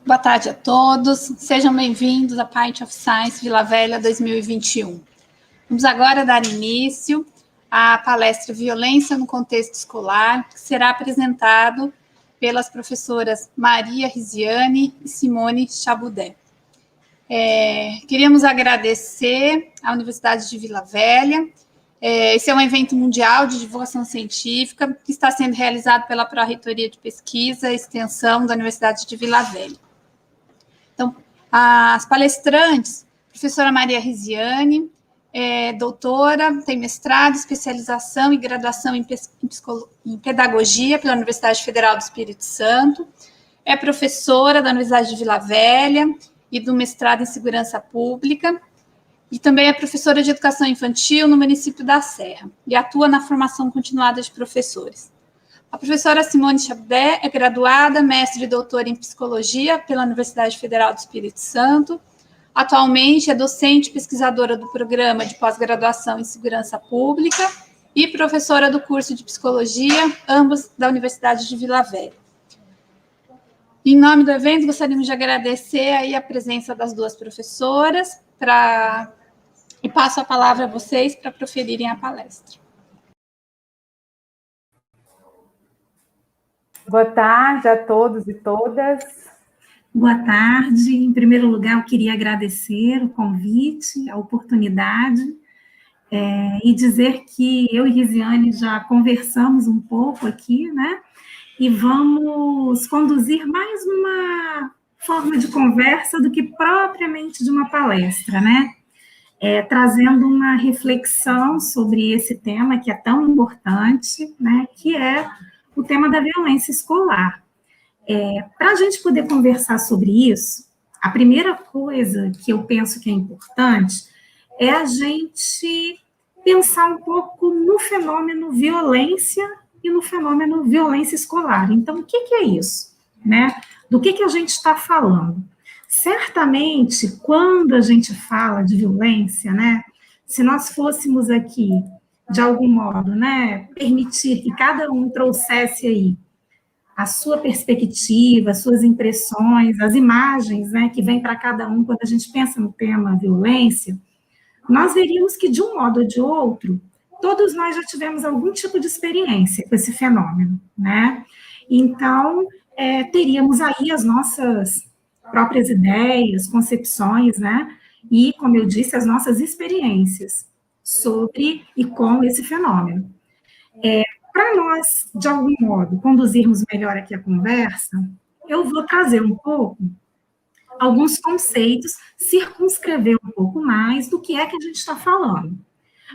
Boa tarde a todos, sejam bem-vindos à Pint of Science Vila Velha 2021. Vamos agora dar início à palestra Violência no Contexto Escolar, que será apresentado pelas professoras Maria Risiane e Simone Chabudé. Queríamos agradecer à Universidade de Vila Velha. Esse é um evento mundial de divulgação científica que está sendo realizado pela Pró-Reitoria de Pesquisa e Extensão da Universidade de Vila Velha. Então, as palestrantes, professora Maria Risiane, doutora, tem mestrado, especialização e graduação em pedagogia pela Universidade Federal do Espírito Santo, é professora da Universidade de Vila Velha e do mestrado em segurança pública, e também é professora de educação infantil no município da Serra, e atua na formação continuada de professores. A professora Simone Chabudé é graduada, mestre e doutora em psicologia pela Universidade Federal do Espírito Santo. Atualmente é docente e pesquisadora do programa de pós-graduação em segurança pública e professora do curso de psicologia, ambos da Universidade de Vila Velha. Em nome do evento, gostaríamos de agradecer aí a presença das duas professoras e passo a palavra a vocês para proferirem a palestra. Boa tarde a todos e todas. Boa tarde. Em primeiro lugar, eu queria agradecer o convite, a oportunidade, e dizer que eu e Risiane já conversamos um pouco aqui, né? E vamos conduzir mais uma forma de conversa do que propriamente de uma palestra, né? Trazendo uma reflexão sobre esse tema que é tão importante, né? Que é o tema da violência escolar. Para a gente poder conversar sobre isso, a primeira coisa que eu penso que é importante é a gente pensar um pouco no fenômeno violência e no fenômeno violência escolar. Então, o que é isso? Né? Do que a gente está falando? Certamente, quando a gente fala de violência, né, se nós fôssemos aqui de algum modo, né, permitir que cada um trouxesse aí a sua perspectiva, as suas impressões, as imagens, né, que vem para cada um quando a gente pensa no tema violência, nós veríamos que, de um modo ou de outro, todos nós já tivemos algum tipo de experiência com esse fenômeno, né? Então, teríamos aí as nossas próprias ideias, concepções, né? E, como eu disse, as nossas experiências sobre e com esse fenômeno. Para nós, de algum modo, conduzirmos melhor aqui a conversa, eu vou trazer um pouco alguns conceitos, circunscrever um pouco mais do que é que a gente está falando.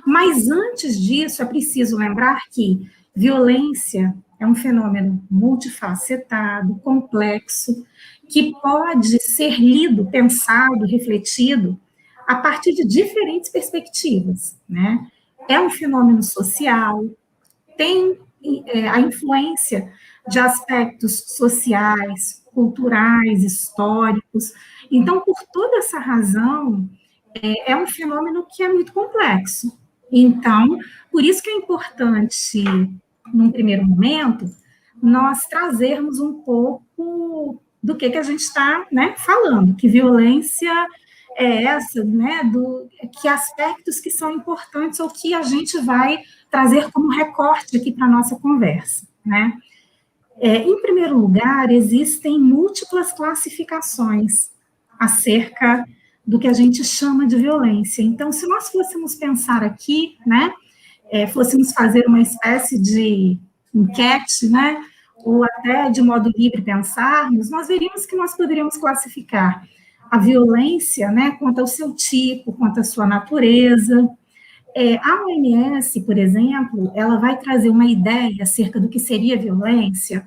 Mas, antes disso, é preciso lembrar que violência é um fenômeno multifacetado, complexo, que pode ser lido, pensado, refletido a partir de diferentes perspectivas, né? É um fenômeno social, tem a influência de aspectos sociais, culturais, históricos. Então, por toda essa razão, é um fenômeno que é muito complexo. Então, por isso que é importante, num primeiro momento, nós trazermos um pouco do que a gente está, né, falando, que violência é essa, né, que aspectos que são importantes ou que a gente vai trazer como recorte aqui para a nossa conversa, né. Em primeiro lugar, existem múltiplas classificações acerca do que a gente chama de violência. Então, se nós fôssemos pensar aqui, né, fôssemos fazer uma espécie de enquete, né, ou até de modo livre pensarmos, nós veríamos que nós poderíamos classificar a violência, né, quanto ao seu tipo, quanto à sua natureza. A OMS, por exemplo, ela vai trazer uma ideia acerca do que seria violência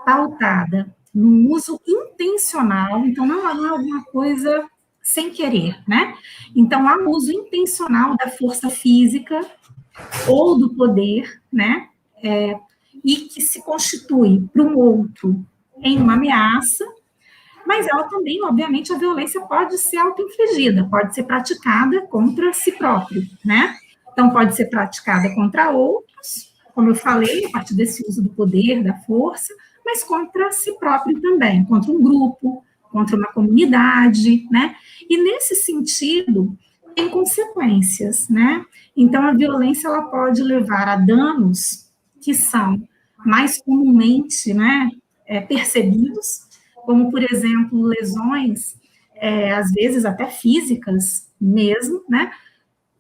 pautada no uso intencional, então não há alguma coisa sem querer, né? Então, há um uso intencional da força física ou do poder, né? E que se constitui para um outro em uma ameaça, mas ela também, obviamente, a violência pode ser auto-infligida, pode ser praticada contra si próprio, né? Então, pode ser praticada contra outros, como eu falei, a partir desse uso do poder, da força, mas contra si próprio também, contra um grupo, contra uma comunidade, né? E nesse sentido, tem consequências, né? Então, a violência, ela pode levar a danos que são mais comumente, né, percebidos, como, por exemplo, lesões, às vezes até físicas mesmo, né?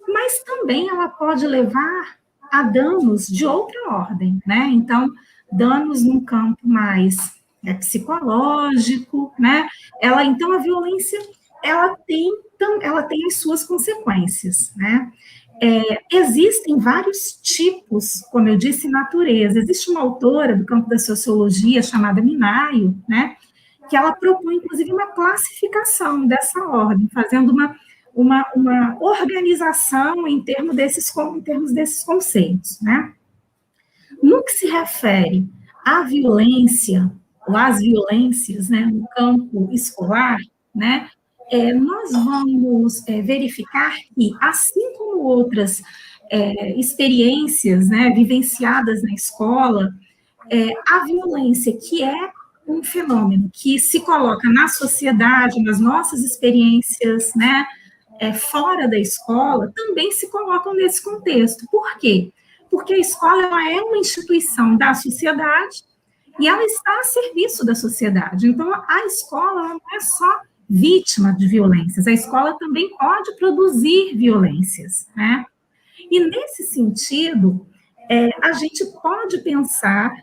Mas também ela pode levar a danos de outra ordem, né? Então, danos num campo mais psicológico, né? Então, a violência, ela tem as suas consequências, né? Existem vários tipos, como eu disse, natureza. Existe uma autora do campo da sociologia chamada Minayo, né? Que ela propõe, inclusive, uma classificação dessa ordem, fazendo uma organização em termos desses conceitos, né? No que se refere à violência, ou às violências, né, no campo escolar, né, nós vamos verificar que, assim como outras experiências, né, vivenciadas na escola, a violência, que é um fenômeno que se coloca na sociedade, nas nossas experiências, né, fora da escola, também se colocam nesse contexto. Por quê? Porque a escola, ela é uma instituição da sociedade e ela está a serviço da sociedade. Então, a escola não é só vítima de violências, a escola também pode produzir violências, né? E, nesse sentido, a gente pode pensar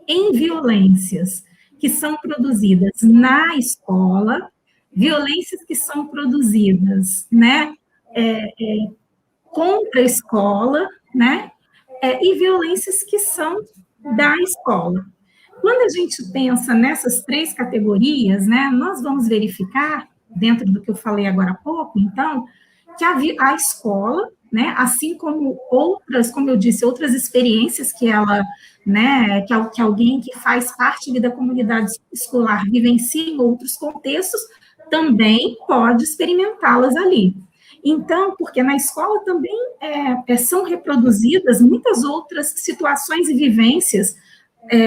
em violências que são produzidas na escola, violências que são produzidas, né, contra a escola, né, e violências que são da escola. Quando a gente pensa nessas três categorias, né, nós vamos verificar, dentro do que eu falei agora há pouco, então, que a escola, né, assim como outras, como eu disse, outras experiências que ela, né, que alguém que faz parte da comunidade escolar vivencia em outros contextos, também pode experimentá-las ali. Então, porque na escola também são reproduzidas muitas outras situações e vivências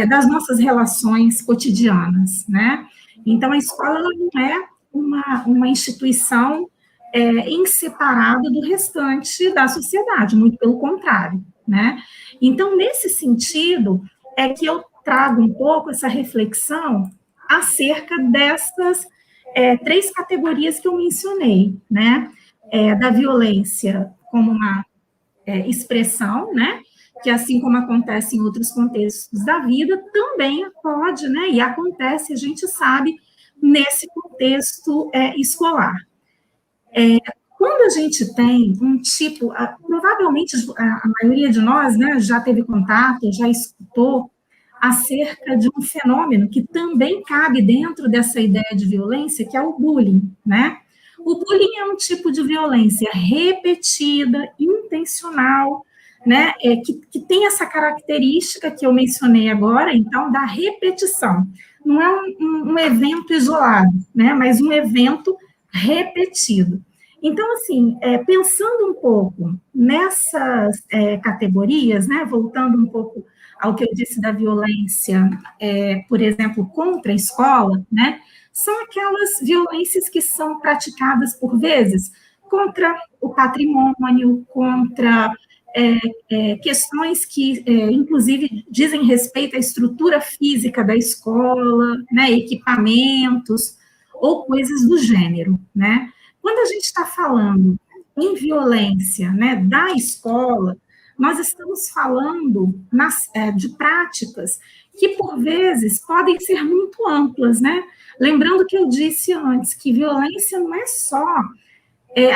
das nossas relações cotidianas, né? Então, a escola não é uma instituição em separado do restante da sociedade, muito pelo contrário, né? Então, nesse sentido, é que eu trago um pouco essa reflexão acerca dessas três categorias que eu mencionei, né? Da violência como uma expressão, né? Que assim como acontece em outros contextos da vida, também pode, né? E acontece, a gente sabe, nesse contexto escolar. Quando a gente tem um tipo, provavelmente a maioria de nós, né, já teve contato, já escutou acerca de um fenômeno que também cabe dentro dessa ideia de violência, que é o bullying, né? O bullying é um tipo de violência repetida, intencional, né, que tem essa característica que eu mencionei agora, então, da repetição. Não é um evento isolado, né, mas um evento repetido. Então, assim, pensando um pouco nessas categorias, né, voltando um pouco ao que eu disse da violência, por exemplo, contra a escola, né, são aquelas violências que são praticadas, por vezes, contra o patrimônio, contra questões que, inclusive, dizem respeito à estrutura física da escola, né, equipamentos, ou coisas do gênero, né? Quando a gente está falando em violência, né, da escola, nós estamos falando de práticas que, por vezes, podem ser muito amplas, né? Lembrando que eu disse antes que violência não é só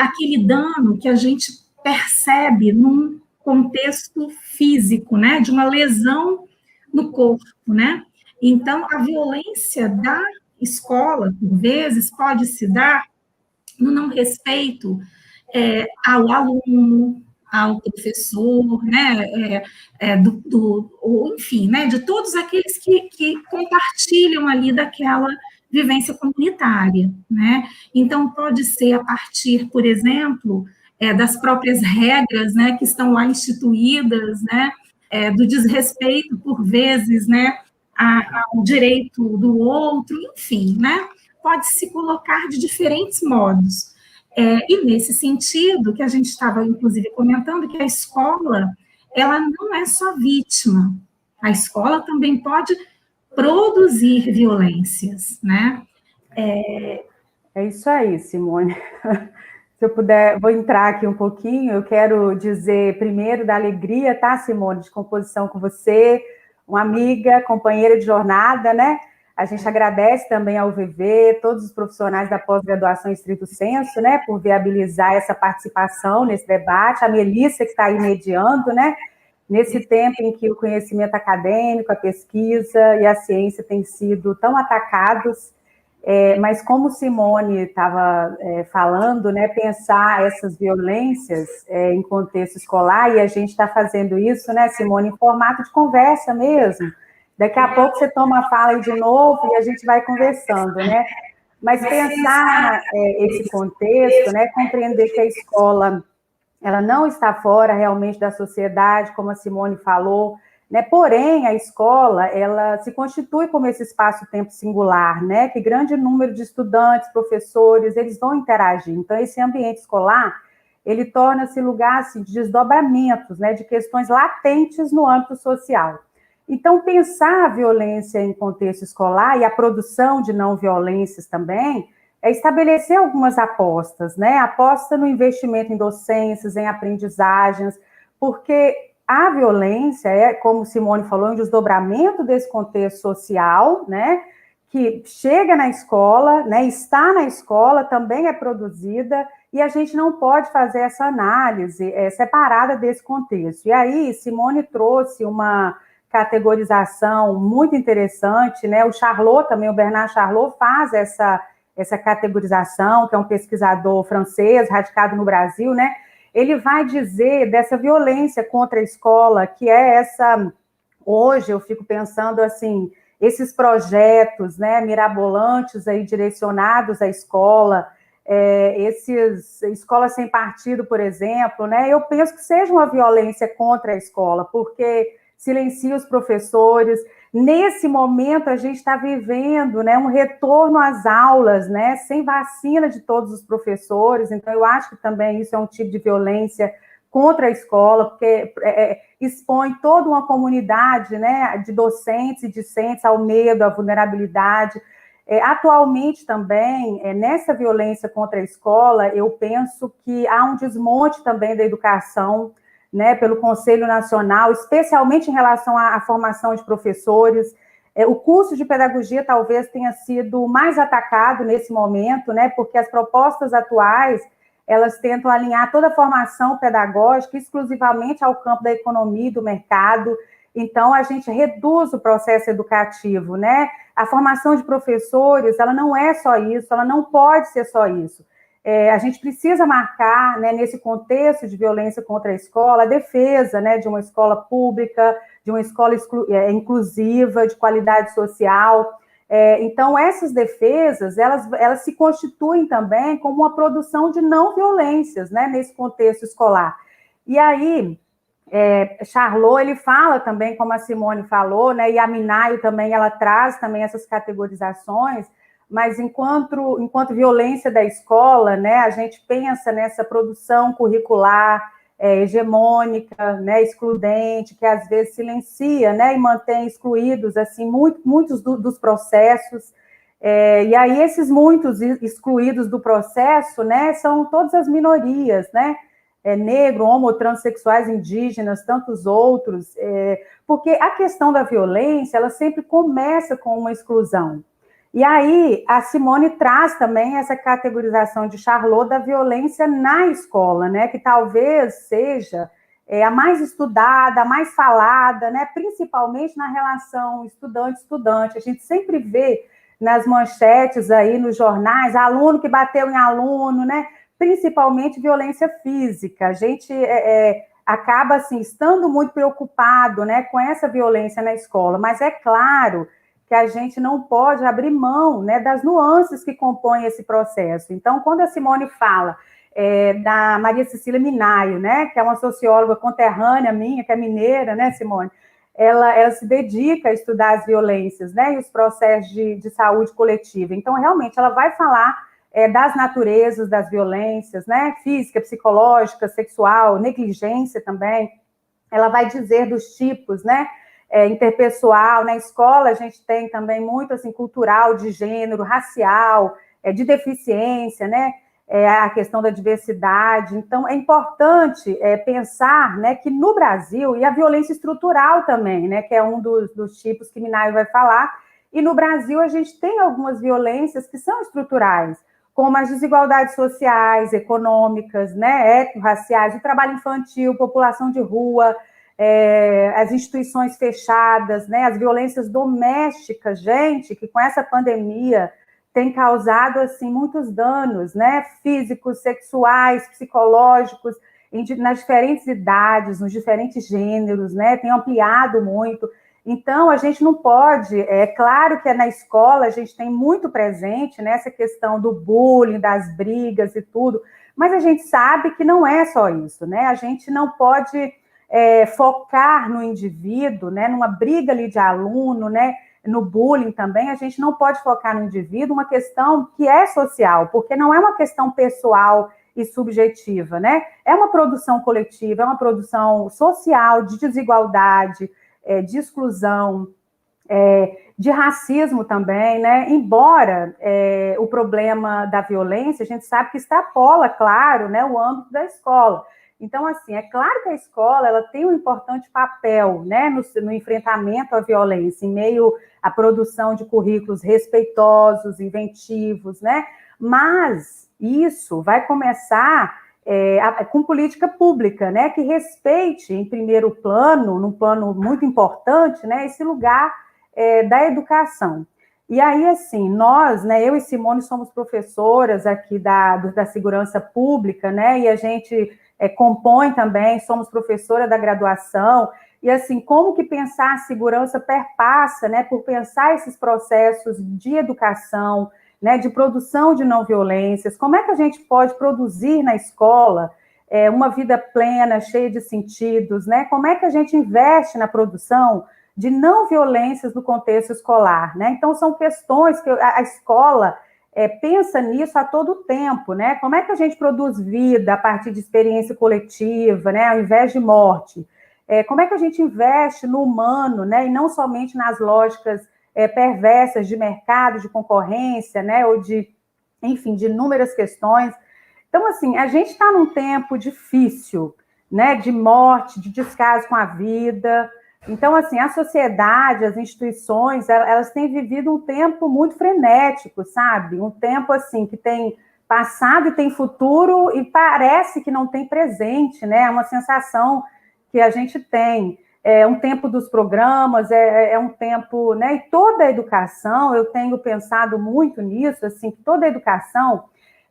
aquele dano que a gente percebe num contexto físico, né, de uma lesão no corpo, né? Então, a violência da escola, por vezes, pode se dar no não respeito ao aluno, ao professor, né, ou, enfim, né, de todos aqueles que compartilham ali daquela vivência comunitária, né? Então, pode ser a partir, por exemplo, das próprias regras, né, que estão lá instituídas, né, do desrespeito, por vezes, né, ao direito do outro, enfim, né? pode se colocar de diferentes modos. E nesse sentido, que a gente estava, inclusive, comentando, que a escola, ela não é só vítima, a escola também pode produzir violências, né? É isso aí, Simone. Se eu puder, vou entrar aqui um pouquinho, eu quero dizer primeiro da alegria, tá, Simone, de composição com você, uma amiga, companheira de jornada, né? A gente agradece também ao VV, todos os profissionais da pós-graduação em estrito sensu, né, por viabilizar essa participação nesse debate, a Melissa, que está aí mediando, né, nesse tempo em que o conhecimento acadêmico, a pesquisa e a ciência têm sido tão atacados. Mas como Simone estava falando, né, pensar essas violências em contexto escolar, e a gente está fazendo isso, né, Simone, em formato de conversa mesmo. Daqui a pouco você toma a fala aí de novo e a gente vai conversando, né? Mas pensar esse contexto, né, compreender que a escola ela não está fora realmente da sociedade, como a Simone falou, né? Porém, a escola, ela se constitui como esse espaço-tempo singular, né? Que grande número de estudantes, professores, eles vão interagir. Então, esse ambiente escolar, ele torna-se lugar assim, de desdobramentos, né? De questões latentes no âmbito social. Então, pensar a violência em contexto escolar e a produção de não violências também é estabelecer algumas apostas, né? Aposta no investimento em docências, em aprendizagens, porque a violência como Simone falou, um desdobramento desse contexto social, né, que chega na escola, né, está na escola, também é produzida, e a gente não pode fazer essa análise separada desse contexto. E aí, Simone trouxe uma categorização muito interessante, né, o Charlot também, o Bernard Charlot faz essa categorização, que é um pesquisador francês, radicado no Brasil, né, ele vai dizer dessa violência contra a escola, que é essa, hoje eu fico pensando assim, esses projetos, né, mirabolantes aí direcionados à escola, esses escola sem partido, por exemplo, né, eu penso que seja uma violência contra a escola, porque silencia os professores. Nesse momento, a gente está vivendo, né, um retorno às aulas, né, sem vacina de todos os professores, então eu acho que também isso é um tipo de violência contra a escola, porque expõe toda uma comunidade, né, de docentes e discentes ao medo, à vulnerabilidade. Atualmente também, nessa violência contra a escola, eu penso que há um desmonte também da educação, né, pelo Conselho Nacional, especialmente em relação à formação de professores. O curso de pedagogia talvez tenha sido mais atacado nesse momento, né, porque as propostas atuais, elas tentam alinhar toda a formação pedagógica exclusivamente ao campo da economia e do mercado. Então, a gente reduz o processo educativo, né? A formação de professores, ela não é só isso, ela não pode ser só isso. A gente precisa marcar, né, nesse contexto de violência contra a escola, a defesa, né, de uma escola pública, de uma escola inclusiva, de qualidade social. Então, essas defesas, elas se constituem também como uma produção de não violências, né, nesse contexto escolar. E aí, Charlot, ele fala também, como a Simone falou, né, e a Minayo também, ela traz também essas categorizações, mas enquanto violência da escola, né, a gente pensa nessa produção curricular hegemônica, né, excludente, que às vezes silencia, né, e mantém excluídos assim muitos dos processos. E aí esses muitos excluídos do processo, né, são todas as minorias, né, negro, homo, transexuais, indígenas, tantos outros, porque a questão da violência, ela sempre começa com uma exclusão. E aí, a Simone traz também essa categorização de Charlot da violência na escola, né, que talvez seja a mais estudada, a mais falada, né, principalmente na relação estudante-estudante. A gente sempre vê nas manchetes aí, nos jornais, aluno que bateu em aluno, né, principalmente violência física. A gente acaba, assim, estando muito preocupado, né, com essa violência na escola, mas é claro que a gente não pode abrir mão, né, das nuances que compõem esse processo. Então, quando a Simone fala da Maria Cecília Minayo, né, que é uma socióloga conterrânea minha, que é mineira, né, Simone? ela se dedica a estudar as violências, né, e os processos de saúde coletiva. Então, realmente, ela vai falar das naturezas das violências, né, física, psicológica, sexual, negligência também. Ela vai dizer dos tipos, né, interpessoal. Na escola, a gente tem também muito, assim, cultural, de gênero, racial, de deficiência, né, a questão da diversidade. Então, é importante pensar, né, que no Brasil, e a violência estrutural também, né, que é um dos tipos que Minayo vai falar, e no Brasil a gente tem algumas violências que são estruturais, como as desigualdades sociais, econômicas, né, étnico-raciais, o trabalho infantil, população de rua, as instituições fechadas, né, as violências domésticas, gente, que com essa pandemia tem causado, assim, muitos danos, né, físicos, sexuais, psicológicos, nas diferentes idades, nos diferentes gêneros, né, tem ampliado muito. Então, a gente não pode, claro que na escola a gente tem muito presente, né, essa questão do bullying, das brigas e tudo, mas a gente sabe que não é só isso, né, a gente não pode focar no indivíduo, né, numa briga ali de aluno, né, no bullying também, a gente não pode focar no indivíduo, uma questão que é social, porque não é uma questão pessoal e subjetiva, né? É uma produção coletiva, é uma produção social, de desigualdade, de exclusão, de racismo também, né? Embora o problema da violência, a gente sabe que extrapola, claro, né, o âmbito da escola. Então, assim, é claro que a escola ela tem um importante papel, né, no enfrentamento à violência, em meio à produção de currículos respeitosos, inventivos, né? Mas isso vai começar com política pública, né, que respeite, em primeiro plano, num plano muito importante, né, esse lugar da educação. E aí, assim, nós, né, eu e Simone somos professoras aqui da segurança pública, né, e a gente compõe também, somos professora da graduação, e assim, como que pensar a segurança perpassa, né, por pensar esses processos de educação, né, de produção de não violências, como é que a gente pode produzir na escola uma vida plena, cheia de sentidos, né, como é que a gente investe na produção de não violências no contexto escolar, né, então são questões que a escola pensa nisso a todo tempo, né? Como é que a gente produz vida a partir de experiência coletiva, né? Ao invés de morte? Como é que a gente investe no humano, né? E não somente nas lógicas perversas de mercado, de concorrência, né? Ou enfim, de inúmeras questões. Então, assim, a gente está num tempo difícil, né? De morte, de descaso com a vida. Então, assim, a sociedade, as instituições, elas têm vivido um tempo muito frenético, sabe? Um tempo, assim, que tem passado e tem futuro e parece que não tem presente, né? É uma sensação que a gente tem. É um tempo dos programas, é um tempo, né? E toda a educação, eu tenho pensado muito nisso, assim, que toda a educação,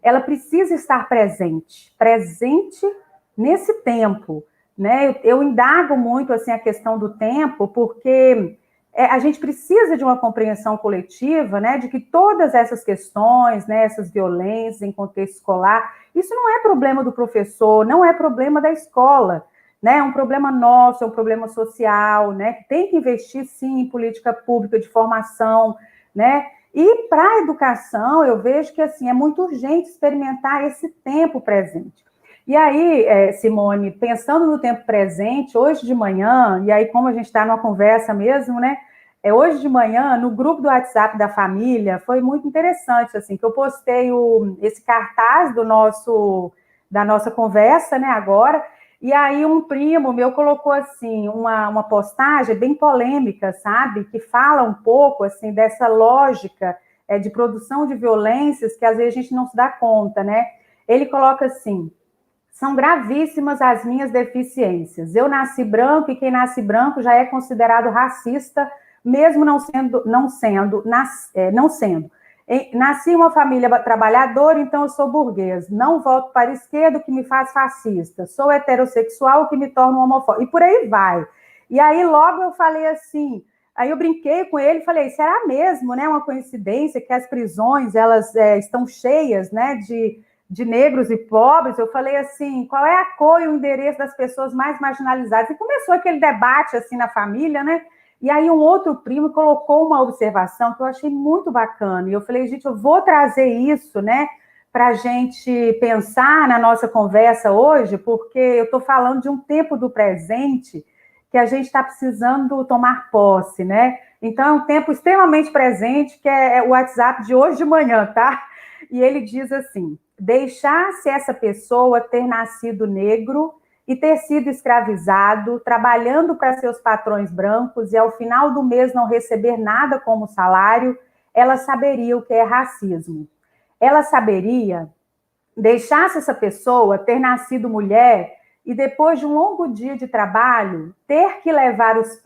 ela precisa estar presente nesse tempo, né? Eu indago muito assim, a questão do tempo, porque a gente precisa de uma compreensão coletiva, né, de que todas essas questões, né, essas violências em contexto escolar, isso não é problema do professor, não é problema da escola, né, é um problema nosso, é um problema social, né, que tem que investir, sim, em política pública de formação, né, e para a educação, eu vejo que, assim, é muito urgente experimentar esse tempo presente. E aí, Simone, pensando no tempo presente, hoje de manhã, e aí como a gente está numa conversa mesmo, né? Hoje de manhã, no grupo do WhatsApp da família, foi muito interessante, assim, que eu postei esse cartaz da nossa conversa, né, agora, e aí um primo meu colocou, assim, uma postagem bem polêmica, sabe? Que fala um pouco, assim, dessa lógica de produção de violências que às vezes a gente não se dá conta, né? Ele coloca assim: são gravíssimas as minhas deficiências. Eu nasci branco e quem nasce branco já é considerado racista, mesmo não sendo. Nasci em uma família trabalhadora, então eu sou burguês. Não voto para a esquerda, o que me faz fascista. Sou heterossexual, o que me torna homofóbico. E por aí vai. E aí logo eu falei assim, aí eu brinquei com ele e falei, será mesmo, né, uma coincidência que as prisões, elas estão cheias, né, de negros e pobres, eu falei assim, qual é a cor e o endereço das pessoas mais marginalizadas? E começou aquele debate assim na família, né? E aí um outro primo colocou uma observação que eu achei muito bacana. E eu falei, gente, eu vou trazer isso, né, para a gente pensar na nossa conversa hoje, porque eu estou falando de um tempo do presente que a gente está precisando tomar posse, né? Então, é um tempo extremamente presente, que é o WhatsApp de hoje de manhã, tá? E ele diz assim, deixar-se essa pessoa ter nascido negro e ter sido escravizado, trabalhando para seus patrões brancos e ao final do mês não receber nada como salário, ela saberia o que é racismo. Ela saberia, deixasse essa pessoa ter nascido mulher e depois de um longo dia de trabalho, ter que lavar os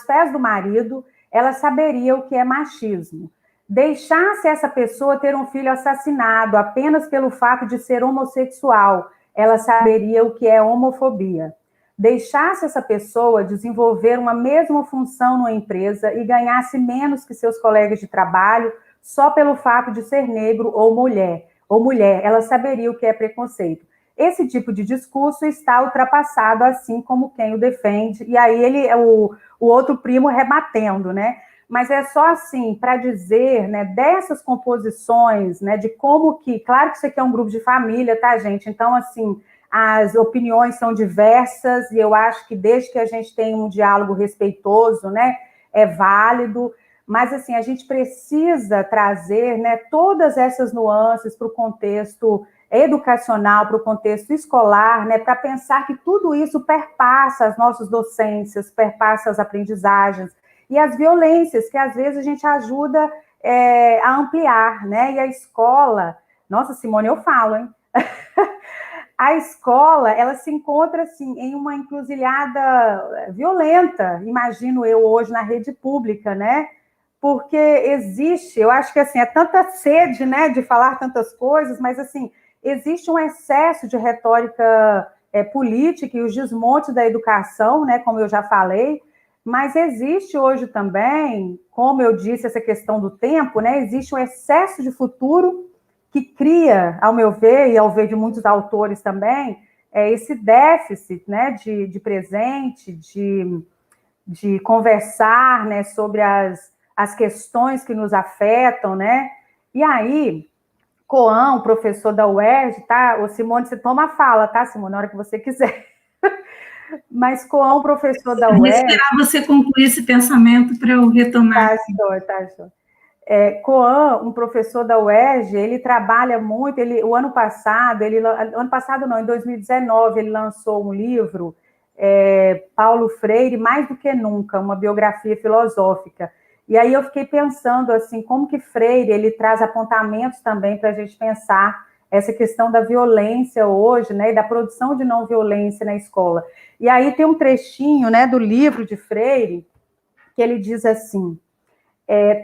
pés do marido, ela saberia o que é machismo. Deixasse essa pessoa ter um filho assassinado apenas pelo fato de ser homossexual, ela saberia o que é homofobia. Deixasse essa pessoa desenvolver uma mesma função numa empresa e ganhasse menos que seus colegas de trabalho só pelo fato de ser negro ou mulher, ela saberia o que é preconceito. Esse tipo de discurso está ultrapassado, assim como quem o defende, e aí o outro primo rebatendo, né? Mas é só assim, para dizer, né, dessas composições, né, de como que, claro que isso aqui é um grupo de família, tá, gente? Então, assim, as opiniões são diversas, e eu acho que desde que a gente tenha um diálogo respeitoso, né, é válido, mas, assim, a gente precisa trazer, né, todas essas nuances para o contexto educacional, para o contexto escolar, né, para pensar que tudo isso perpassa as nossas docências, perpassa as aprendizagens, e as violências, que às vezes a gente ajuda a ampliar, né? E a escola, nossa, Simone, eu falo, hein? A escola, ela se encontra, assim, em uma encruzilhada violenta, imagino eu hoje na rede pública, né? Porque existe, eu acho que, assim, é tanta sede, né, de falar tantas coisas, mas, assim, existe um excesso de retórica política e os desmontes da educação, né, como eu já falei, mas existe hoje também, como eu disse, essa questão do tempo, né? Existe um excesso de futuro que cria, ao meu ver, e ao ver de muitos autores também, esse déficit, né, de presente, de conversar, né, sobre as questões que nos afetam, né? E aí, Coan, professor da UERJ, tá? Ô, Simone, você toma a fala, tá, Simone, na hora que você quiser. Mas Coan, professor da UERJ... Eu vou esperar você concluir esse pensamento para eu retomar. Tá, show. Coan, um professor da UERJ, ele trabalha muito, o ano passado não, em 2019, ele lançou um livro, Paulo Freire, Mais do que Nunca, uma biografia filosófica. E aí eu fiquei pensando, assim, como que Freire, ele traz apontamentos também para a gente pensar essa questão da violência hoje, né, e da produção de não violência na escola. E aí tem um trechinho, né, do livro de Freire, que ele diz assim,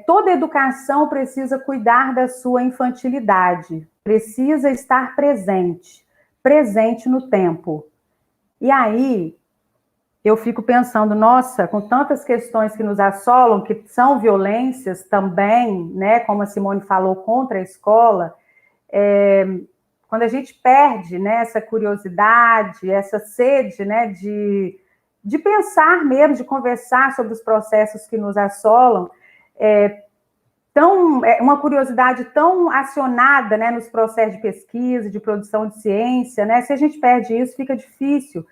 toda educação precisa cuidar da sua infantilidade, precisa estar presente no tempo. E aí eu fico pensando, nossa, com tantas questões que nos assolam, que são violências também, né, como a Simone falou, contra a escola, quando a gente perde, né, essa curiosidade, essa sede, né, de pensar mesmo, de conversar sobre os processos que nos assolam, uma curiosidade tão acionada, né, nos processos de pesquisa, de produção de ciência, né, se a gente perde isso, fica difícil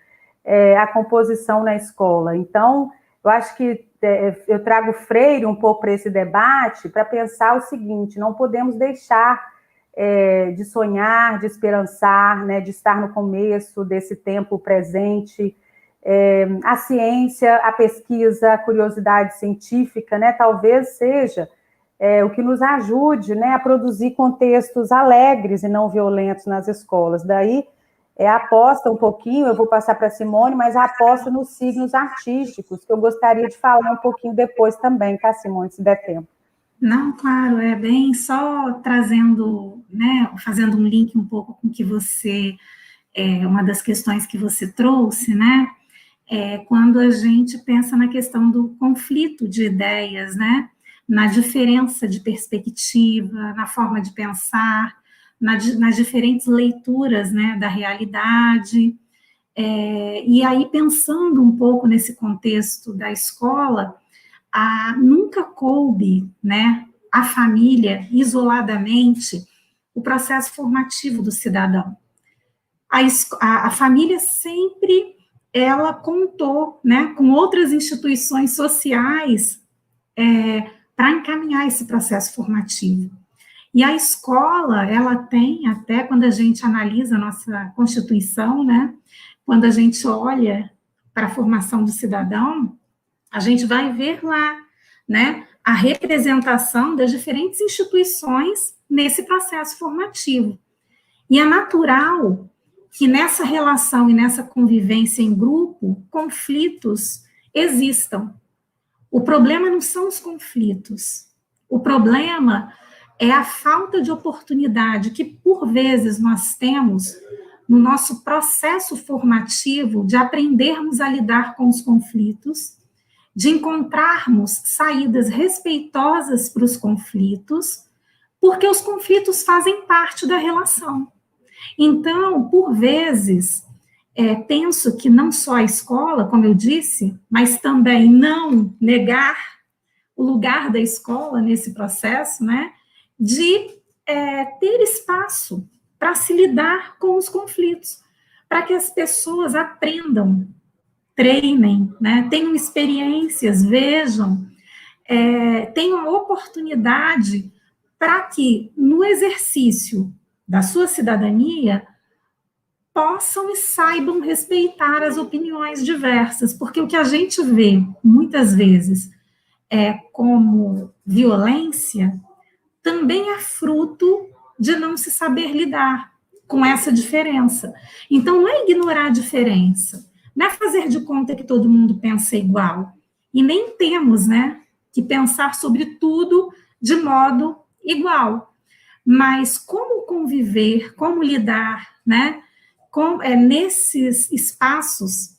a composição na escola. Então, eu acho que eu trago Freire um pouco para esse debate, para pensar o seguinte, não podemos deixar de sonhar, de esperançar, né, de estar no começo desse tempo presente. A ciência, a pesquisa, a curiosidade científica, né, talvez seja o que nos ajude, né, a produzir contextos alegres e não violentos nas escolas. Daí, a aposta um pouquinho, eu vou passar para a Simone, mas a aposta nos signos artísticos, que eu gostaria de falar um pouquinho depois também, tá, Simone, se der tempo. Não, claro, é bem só trazendo, né, fazendo um link um pouco com que você, uma das questões que você trouxe, né, quando a gente pensa na questão do conflito de ideias, né, na diferença de perspectiva, na forma de pensar, nas diferentes leituras, né, da realidade. E aí, pensando um pouco nesse contexto da escola, nunca coube, né, à família, isoladamente, o processo formativo do cidadão. A família sempre, ela contou, né, com outras instituições sociais para encaminhar esse processo formativo. E a escola, ela tem, até quando a gente analisa a nossa Constituição, né, quando a gente olha para a formação do cidadão, a gente vai ver lá, né, a representação das diferentes instituições nesse processo formativo. E é natural que nessa relação e nessa convivência em grupo, conflitos existam. O problema não são os conflitos. O problema é a falta de oportunidade que, por vezes, nós temos no nosso processo formativo de aprendermos a lidar com os conflitos, de encontrarmos saídas respeitosas para os conflitos, porque os conflitos fazem parte da relação. Então, por vezes, penso que não só a escola, como eu disse, mas também não negar o lugar da escola nesse processo, né, de ter espaço para se lidar com os conflitos, para que as pessoas aprendam, treinem, né, tenham experiências, vejam, tenham oportunidade para que, no exercício da sua cidadania, possam e saibam respeitar as opiniões diversas, porque o que a gente vê, muitas vezes, como violência, também é fruto de não se saber lidar com essa diferença. Então, não é ignorar a diferença, não é fazer de conta que todo mundo pensa igual, e nem temos, né, que pensar sobre tudo de modo igual, mas como conviver, como lidar, né, nesses espaços,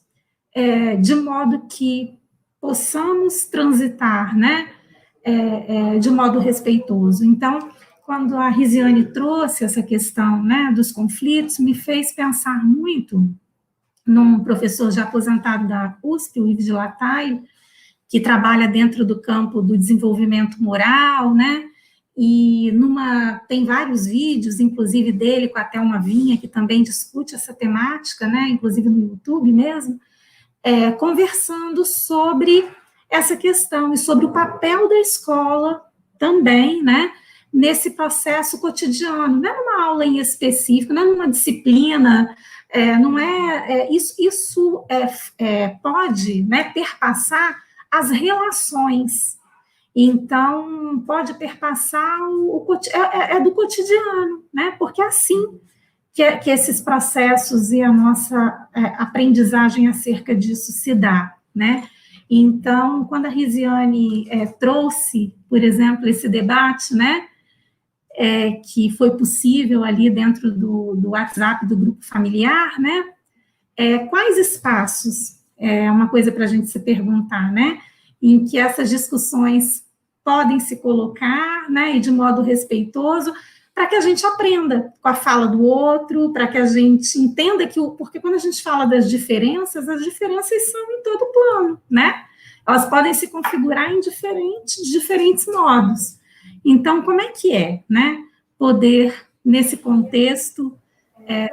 de modo que possamos transitar, né, de modo respeitoso. Então, quando a Risiane trouxe essa questão, né, dos conflitos, me fez pensar muito num professor já aposentado da USP, o Ives de Lataio, que trabalha dentro do campo do desenvolvimento moral, né, e tem vários vídeos, inclusive dele com a Thelma Vinha, que também discute essa temática, né, inclusive no YouTube mesmo, conversando sobre essa questão e sobre o papel da escola também, né, nesse processo cotidiano, não é numa aula em específico, não é numa disciplina, isso pode, né, perpassar as relações. Então, pode perpassar do cotidiano, né, porque é assim que esses processos e a nossa aprendizagem acerca disso se dá, né. Então, quando a Risiane trouxe, por exemplo, esse debate, né, que foi possível ali dentro do WhatsApp do grupo familiar, né, quais espaços, uma coisa para a gente se perguntar, né, em que essas discussões podem se colocar, né, e de modo respeitoso, para que a gente aprenda com a fala do outro, para que a gente entenda porque quando a gente fala das diferenças, as diferenças são em todo plano, né? Elas podem se configurar em diferentes modos. Então, como é que né? Poder, nesse contexto,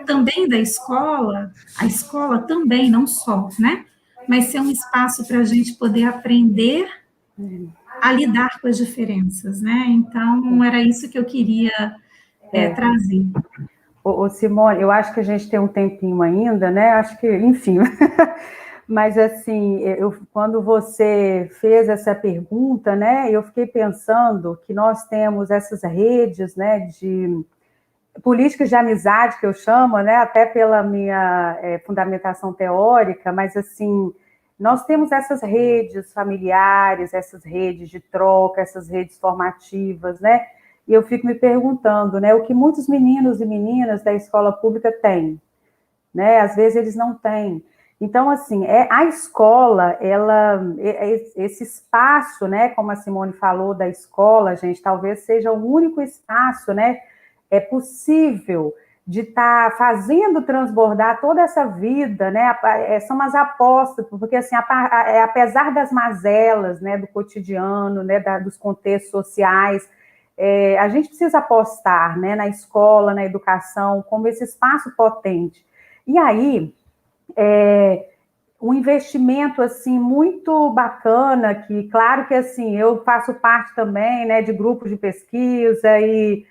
também da escola, a escola também, não só, né? Mas ser um espaço para a gente poder aprender a lidar com as diferenças, né? Então, era isso que eu queria trazer. Simone, eu acho que a gente tem um tempinho ainda, né? Acho que, enfim. Mas, assim, quando você fez essa pergunta, né? Eu fiquei pensando que nós temos essas redes, né? De políticas de amizade, que eu chamo, né? Até pela minha fundamentação teórica, mas, assim, nós temos essas redes familiares, essas redes de troca, essas redes formativas, né? E eu fico me perguntando, né, o que muitos meninos e meninas da escola pública têm, né? Às vezes eles não têm. Então, assim, a escola, esse espaço, né, como a Simone falou da escola, gente, talvez seja o único espaço, né, é possível de estar fazendo transbordar toda essa vida, né? São as apostas, porque assim, apesar das mazelas, né, do cotidiano, né, dos contextos sociais, a gente precisa apostar, né, na escola, na educação, como esse espaço potente. E aí, um investimento assim muito bacana, que claro que assim eu faço parte também, né, de grupos de pesquisa e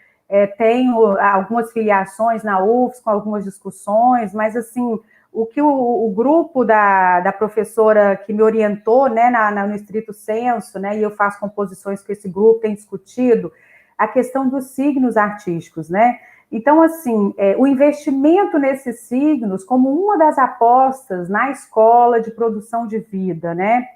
tenho algumas filiações na UFS com algumas discussões, mas assim o que o grupo da professora que me orientou, né, no estrito senso, né, e eu faço composições com esse grupo, tem discutido a questão dos signos artísticos, né? Então, assim, o investimento nesses signos como uma das apostas na escola de produção de vida, né?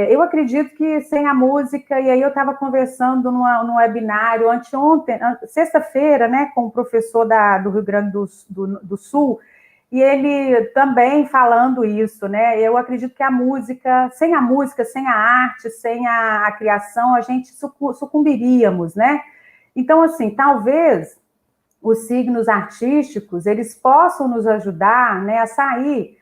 Eu acredito que sem a música, e aí eu estava conversando num webinário anteontem, sexta-feira, né, com o professor do Rio Grande do Sul, e ele também falando isso, né? Eu acredito que a música, sem a arte, sem a criação, a gente sucumbiríamos, né? Então, assim, talvez os signos artísticos, eles possam nos ajudar, né, a sair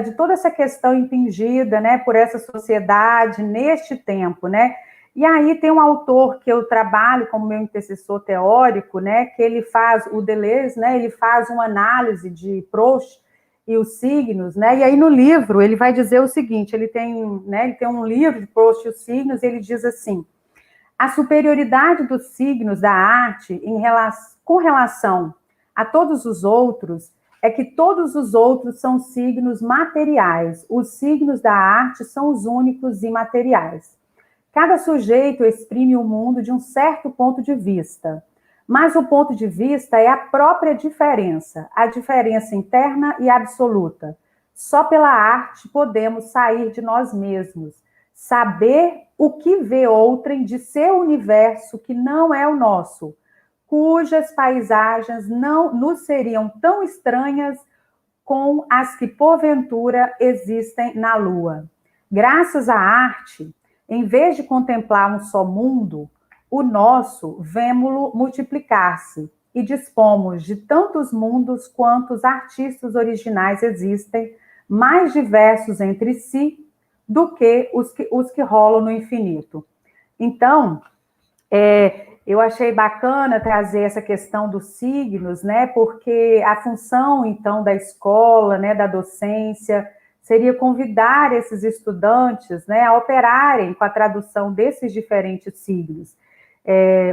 de toda essa questão impingida, né, por essa sociedade neste tempo, né? E aí tem um autor que eu trabalho como meu intercessor teórico, né, que ele faz, o Deleuze, né, ele faz uma análise de Proust e os signos, né? E aí no livro ele vai dizer o seguinte, ele tem um livro de Proust e os signos, e ele diz assim: a superioridade dos signos da arte com relação a todos os outros é que todos os outros são signos materiais. Os signos da arte são os únicos imateriais. Cada sujeito exprime o mundo de um certo ponto de vista, mas o ponto de vista é a própria diferença, a diferença interna e absoluta. Só pela arte podemos sair de nós mesmos, saber o que vê outrem de seu universo que não é o nosso, cujas paisagens não nos seriam tão estranhas com as que porventura existem na Lua. Graças à arte, em vez de contemplar um só mundo, o nosso vemo-lo multiplicar-se e dispomos de tantos mundos quantos artistas originais existem, mais diversos entre si do que os que rolam no infinito. Então, eu achei bacana trazer essa questão dos signos, né? Porque a função, então, da escola, né, da docência, seria convidar esses estudantes, né, a operarem com a tradução desses diferentes signos.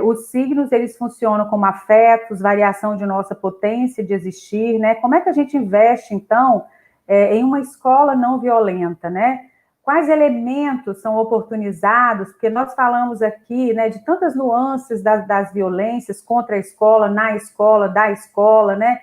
Os signos, eles funcionam como afetos, variação de nossa potência de existir, né? Como é que a gente investe, então, em uma escola não violenta, né? Quais elementos são oportunizados? Porque nós falamos aqui, né, de tantas nuances das violências contra a escola, na escola, da escola, né?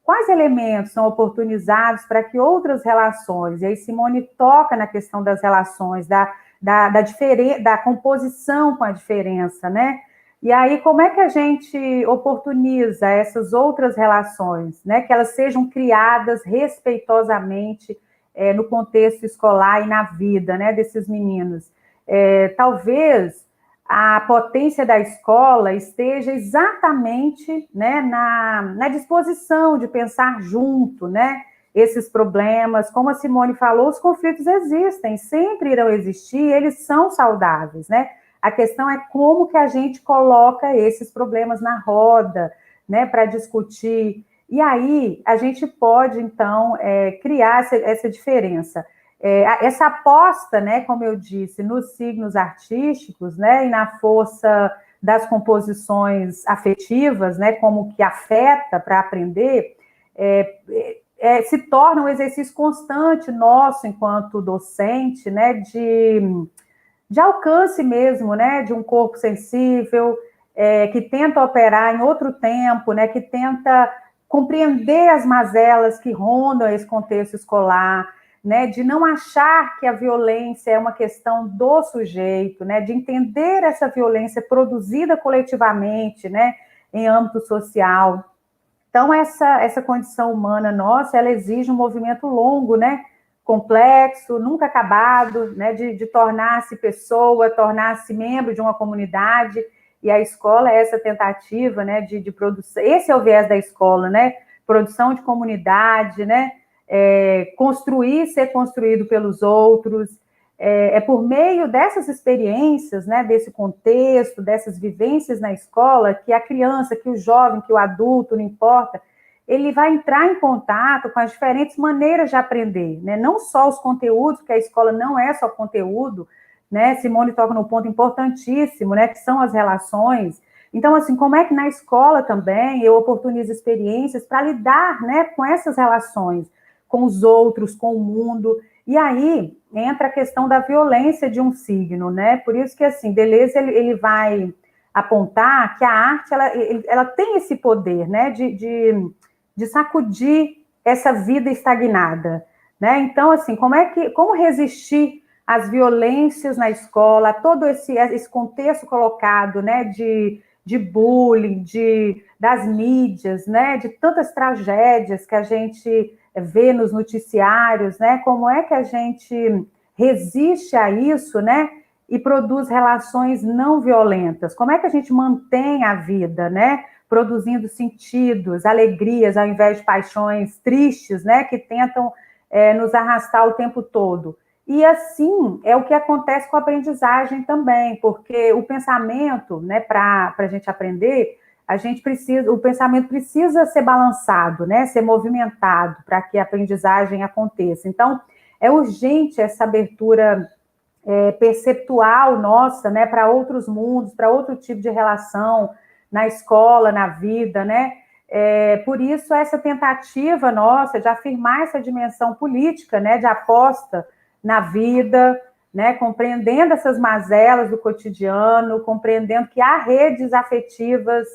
Quais elementos são oportunizados para que outras relações, e aí Simone toca na questão das relações, da composição com a diferença, né? E aí, como é que a gente oportuniza essas outras relações, né? Que elas sejam criadas respeitosamente no contexto escolar e na vida, né, desses meninos. Talvez a potência da escola esteja exatamente, né, na disposição de pensar junto, né, esses problemas. Como a Simone falou, os conflitos existem, sempre irão existir, eles são saudáveis, né? A questão é como que a gente coloca esses problemas na roda, né, para discutir. E aí a gente pode, então, criar essa diferença. Essa aposta, né, como eu disse, nos signos artísticos, né, e na força das composições afetivas, né, como que afeta para aprender, se torna um exercício constante nosso, enquanto docente, né, de alcance mesmo, né, de um corpo sensível, que tenta operar em outro tempo, né, que tenta compreender as mazelas que rondam esse contexto escolar, né, de não achar que a violência é uma questão do sujeito, né, de entender essa violência produzida coletivamente, né, em âmbito social. Então, essa condição humana nossa, ela exige um movimento longo, né, complexo, nunca acabado, né, de tornar-se pessoa, tornar-se membro de uma comunidade. e a escola é essa tentativa, né, de produção, esse é o viés da escola, né, produção de comunidade, né, construir, ser construído pelos outros, é por meio dessas experiências, né, desse contexto, dessas vivências na escola, que a criança, que o jovem, que o adulto, não importa, ele vai entrar em contato com as diferentes maneiras de aprender, né, não só os conteúdos, porque a escola não é só conteúdo, né, Simone toca num ponto importantíssimo, né, que são as relações. Então, assim, como é que na escola também eu oportunizo experiências para lidar, né, com essas relações, com os outros, com o mundo. E aí entra a questão da violência de um signo, né? Por isso que, assim, Deleuze, ele vai apontar que a arte, ela tem esse poder, né, de sacudir essa vida estagnada, né? Então, assim, como resistir às violências na escola, a todo esse contexto colocado, né, de bullying, das mídias, né, de tantas tragédias que a gente vê nos noticiários, né, como é que a gente resiste a isso, né, e produz relações não violentas, como é que a gente mantém a vida, né, produzindo sentidos, alegrias, ao invés de paixões tristes, né, que tentam nos arrastar o tempo todo. E assim é o que acontece com a aprendizagem também, porque o pensamento, né, para a gente aprender, o pensamento precisa ser balançado, né, ser movimentado para que a aprendizagem aconteça. Então, é urgente essa abertura perceptual nossa, né, para outros mundos, para outro tipo de relação na escola, na vida, né? Por isso, essa tentativa nossa de afirmar essa dimensão política, né, de aposta na vida, né, compreendendo essas mazelas do cotidiano, compreendendo que há redes afetivas,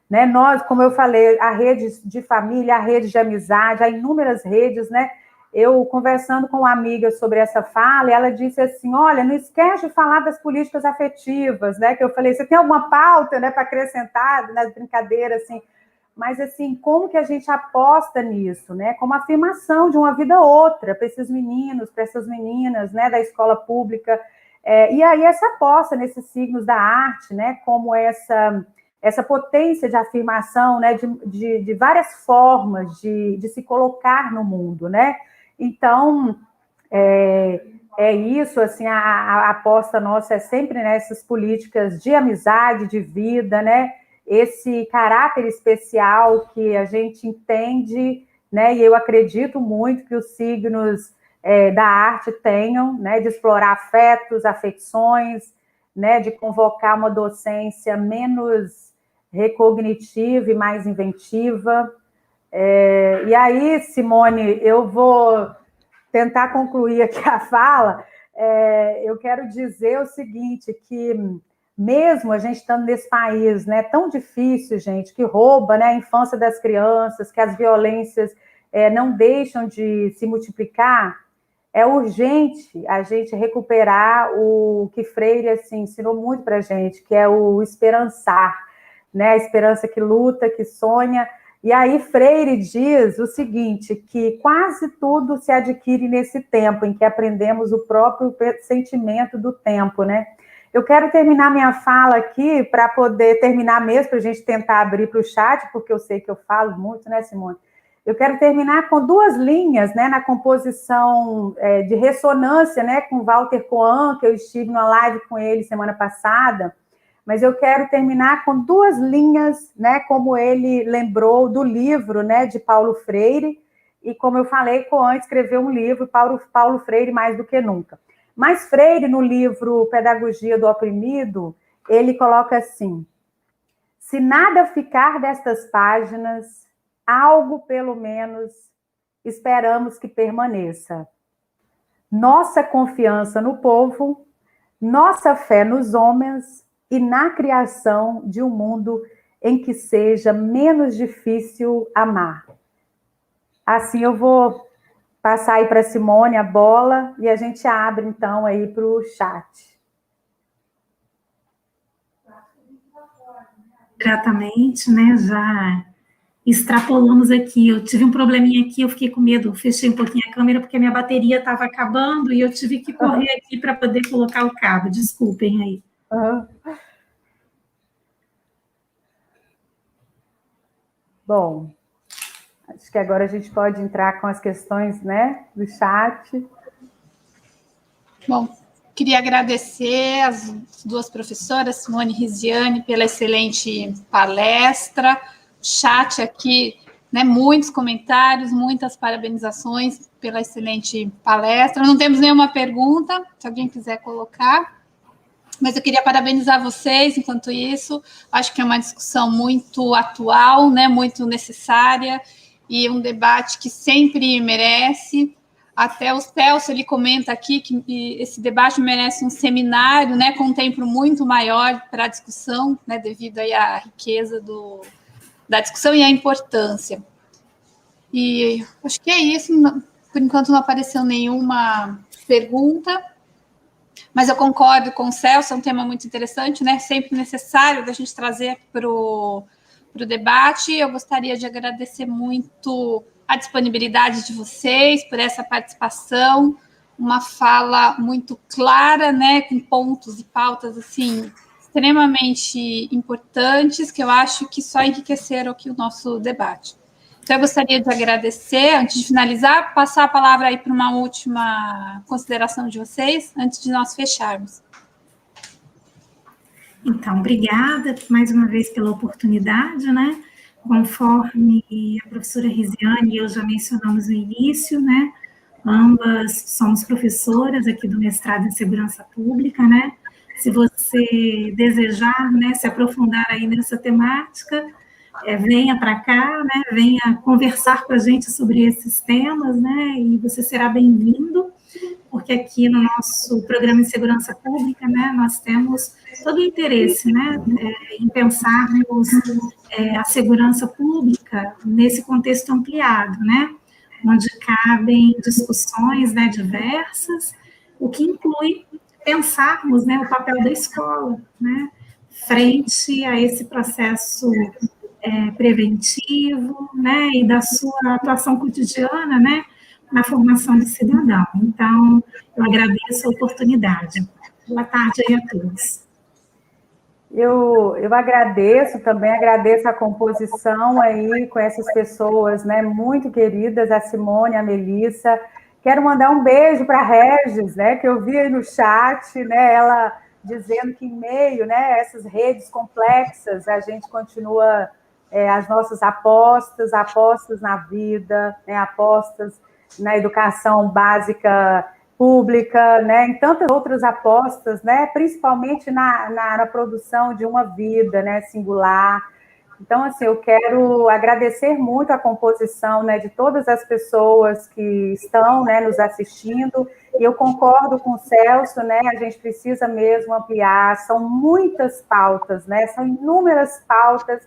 né, nós, como eu falei, há redes de família, há redes de amizade, há inúmeras redes, né? Eu, conversando com uma amiga sobre essa fala, ela disse assim, olha, não esquece de falar das políticas afetivas, né? Que eu falei, você tem alguma pauta, né, para acrescentar nas brincadeiras, assim? Mas, assim, como que a gente aposta nisso, né? Como afirmação de uma vida outra para esses meninos, para essas meninas, né, da escola pública. E aí essa aposta nesses signos da arte, né, como essa potência de afirmação, né, de várias formas de se colocar no mundo, né? Então, isso, assim, a aposta nossa é sempre nessas políticas de amizade, de vida, né? Esse caráter especial que a gente entende, né? E eu acredito muito que os signos da arte tenham, né? De explorar afetos, afecções, né? De convocar uma docência menos recognitiva e mais inventiva. E aí, Simone, eu vou tentar concluir aqui a fala. Eu quero dizer o seguinte, que mesmo a gente estando nesse país, né, tão difícil, gente, que rouba, né, a infância das crianças, que as violências não deixam de se multiplicar, é urgente a gente recuperar o que Freire, assim, ensinou muito para a gente, que é o esperançar, né, a esperança que luta, que sonha. E aí Freire diz o seguinte, que quase tudo se adquire nesse tempo, em que aprendemos o próprio sentimento do tempo, né? Eu quero terminar minha fala aqui, para poder terminar mesmo, para a gente tentar abrir para o chat, porque eu sei que eu falo muito, né, Simone? Eu quero terminar com duas linhas, né, na composição de ressonância, né, com Walter Coan, que eu estive numa live com ele semana passada, mas eu quero terminar com duas linhas, né, como ele lembrou do livro, né, de Paulo Freire, e como eu falei, Coan escreveu um livro, Paulo Freire Mais do que Nunca. Mas Freire, no livro Pedagogia do Oprimido, ele coloca assim, se nada ficar destas páginas, algo, pelo menos, esperamos que permaneça. Nossa confiança no povo, nossa fé nos homens e na criação de um mundo em que seja menos difícil amar. Assim eu vou passar aí para a Simone a bola e a gente abre, então, aí para o chat. Exatamente, né? Já extrapolamos aqui. Eu tive um probleminha aqui, eu fiquei com medo, fechei um pouquinho a câmera porque a minha bateria estava acabando e eu tive que correr aqui para poder colocar o cabo. Desculpem aí. Bom, acho que agora a gente pode entrar com as questões, né, do chat. Bom, queria agradecer as duas professoras, Simone e Risiane, pela excelente palestra. Chat aqui, né, muitos comentários, muitas parabenizações pela excelente palestra. Não temos nenhuma pergunta, se alguém quiser colocar. Mas eu queria parabenizar vocês, enquanto isso, acho que é uma discussão muito atual, né, muito necessária, e um debate que sempre merece. Até o Celso, ele comenta aqui que esse debate merece um seminário, né, com um tempo muito maior para a discussão, né, devido aí à riqueza da discussão e à importância. E acho que é isso, por enquanto não apareceu nenhuma pergunta. Mas eu concordo com o Celso, é um tema muito interessante, né? Sempre necessário da gente trazer para o debate. Eu gostaria de agradecer muito a disponibilidade de vocês por essa participação, uma fala muito clara, né? Com pontos e pautas assim extremamente importantes, que eu acho que só enriqueceram aqui o nosso debate. Então, eu gostaria de agradecer, antes de finalizar, passar a palavra aí para uma última consideração de vocês, antes de nós fecharmos. Então, obrigada mais uma vez pela oportunidade, né? Conforme a professora Risiane e eu já mencionamos no início, né? Ambas somos professoras aqui do mestrado em Segurança Pública, né? Se você desejar, né, se aprofundar aí nessa temática, venha para cá, né, venha conversar com a gente sobre esses temas, né, e você será bem-vindo, porque aqui no nosso programa de segurança pública, né, nós temos todo o interesse, né, em pensarmos a segurança pública nesse contexto ampliado, né, onde cabem discussões, né, diversas, o que inclui pensarmos, né, o papel da escola, né, frente a esse processo preventivo, né, e da sua atuação cotidiana, né, na formação do cidadão. Então, eu agradeço a oportunidade. Boa tarde aí a todos. Eu agradeço também, agradeço a composição aí com essas pessoas, né, muito queridas, a Simone, a Melissa. Quero mandar um beijo para a Regis, né, que eu vi aí no chat, né, ela dizendo que em meio, né, essas redes complexas, a gente continua as nossas apostas na vida, né, apostas na educação básica pública, né, em tantas outras apostas, né, principalmente na produção de uma vida, né, singular. Então, assim, eu quero agradecer muito a composição, né, de todas as pessoas que estão, né, nos assistindo, e eu concordo com o Celso, né, a gente precisa mesmo ampliar, são muitas pautas, né, são inúmeras pautas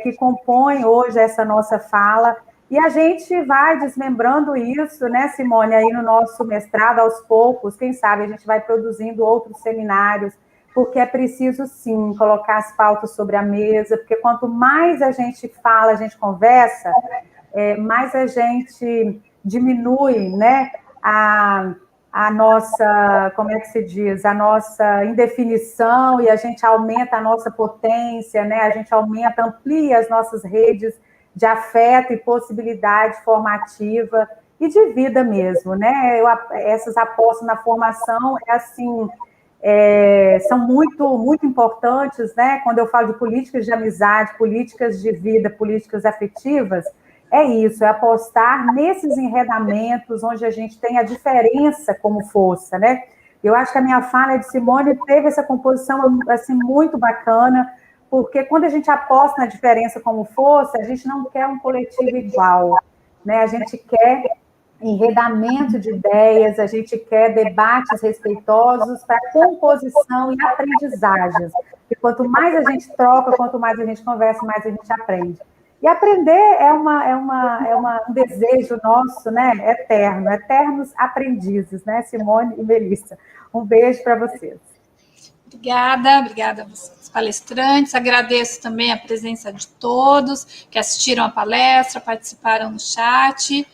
que compõem hoje essa nossa fala, e a gente vai desmembrando isso, né, Simone, aí no nosso mestrado, aos poucos, quem sabe a gente vai produzindo outros seminários, porque é preciso, sim, colocar as pautas sobre a mesa, porque quanto mais a gente fala, a gente conversa, mais a gente diminui, né, a nossa, como é que se diz, a nossa indefinição, e a gente aumenta a nossa potência, né, a gente aumenta, amplia as nossas redes de afeto e possibilidade formativa e de vida mesmo, né? Essas apostas na formação, assim, são muito, muito importantes, né? Quando eu falo de políticas de amizade, políticas de vida, políticas afetivas, é isso, é apostar nesses enredamentos onde a gente tem a diferença como força, né? Eu acho que a minha fala de Simone teve essa composição, assim, muito bacana, porque quando a gente aposta na diferença como força, a gente não quer um coletivo igual, né? A gente quer enredamento de ideias, a gente quer debates respeitosos para composição e aprendizagens. E quanto mais a gente troca, quanto mais a gente conversa, mais a gente aprende. E aprender é um desejo nosso, né? Eterno, eternos aprendizes, né, Simone e Melissa? Um beijo para vocês. Obrigada a vocês, palestrantes. Agradeço também a presença de todos que assistiram a palestra, participaram no chat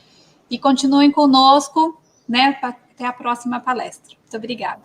e continuem conosco, né, até a próxima palestra. Muito obrigada.